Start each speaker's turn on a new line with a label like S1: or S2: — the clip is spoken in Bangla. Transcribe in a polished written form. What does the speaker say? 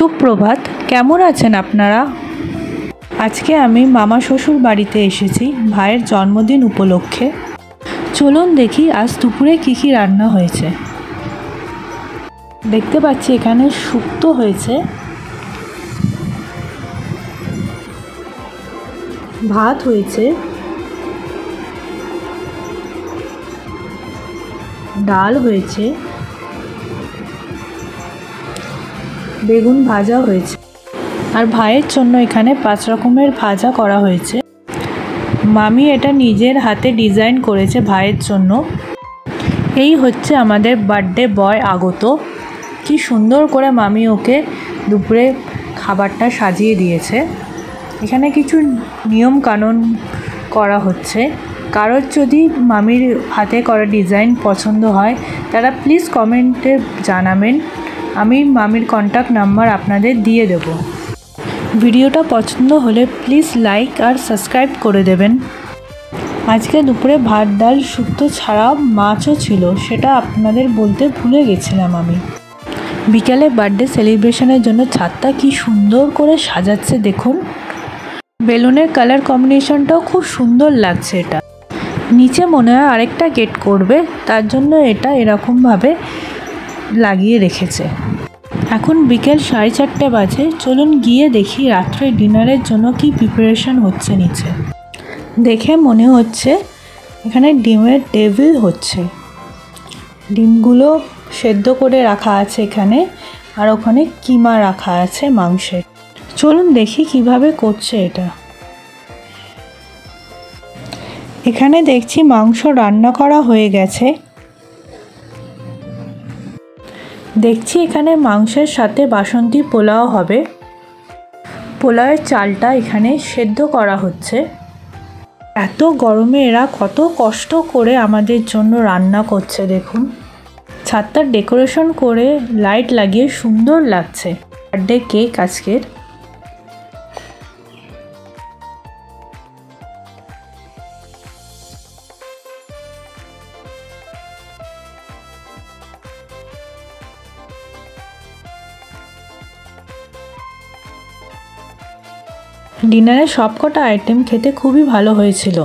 S1: সুপ্রভাত, কেমন আছেন আপনারা? আজকে আমি মামা শ্বশুর বাড়িতে এসেছি ভাইয়ের জন্মদিন উপলক্ষে। চলুন দেখি আজ দুপুরে কী কী রান্না হয়েছে। দেখতে পাচ্ছি এখানে শুক্তো হয়েছে, ভাত হয়েছে, ডাল হয়েছে, বেগুন ভাজা হয়েছে, আর ভাইয়ের জন্য এখানে 5 রকমের ভাজা করা হয়েছে। মামি এটা নিজের হাতে ডিজাইন করেছে ভাইয়ের জন্য। এই হচ্ছে আমাদের বার্থডে বয় আগত। কি সুন্দর করে মামি ওকে দুপুরে খাবারটা সাজিয়ে দিয়েছে। এখানে কিছু নিয়ম কানুন করা হচ্ছে। কারোর যদি মামির হাতে করা ডিজাইন পছন্দ হয় তারা প্লিজ কমেন্টে জানাবেন, আমি মামির কন্ট্যাক্ট নাম্বার আপনাদের দিয়ে দেব। ভিডিওটা পছন্দ হলে প্লিজ লাইক আর সাবস্ক্রাইব করে দেবেন। আজকে দুপুরে ভাত ডাল শুক্তো ছাড়াও মাছও ছিল, সেটা আপনাদের বলতে ভুলে গেছিলাম আমি। বিকালে বার্থডে সেলিব্রেশনের জন্য ছাদটা কি সুন্দর করে সাজাচ্ছে দেখুন। বেলুনের কালার কম্বিনেশনটাও খুব সুন্দর লাগছে। এটা নিচে মনে হয় আরেকটা গেট করবে, তার জন্য এটা এরকমভাবে লাগিয়ে রেখেছে। এখন বিকেল 4:30 বাজে। চলুন গিয়ে দেখি রাত্রে ডিনারের জন্য কি প্রিপারেশন হচ্ছে নিচে। দেখে মনে হচ্ছে এখানে ডিমের টেবিল হচ্ছে। ডিমগুলো সেদ্ধ করে রাখা আছে এখানে, আর ওখানে কিমা রাখা আছে মাংসের। চলুন দেখি কিভাবে করছে এটা। এখানে দেখছি মাংস রান্না করা হয়ে গেছে। দেখছি এখানে মাংসের সাথে বাসন্তী পোলাও হবে। পোলাওয়ের চালটা এখানে সেদ্ধ করা হচ্ছে। এত গরমে এরা কত কষ্ট করে আমাদের জন্য রান্না করছে দেখুন। ছাদটার ডেকোরেশন করে লাইট লাগিয়ে সুন্দর লাগছে। বার্থডে কেক আজকের। ডিনারে সবকটা আইটেম খেতে খুবই ভালো হয়েছিল।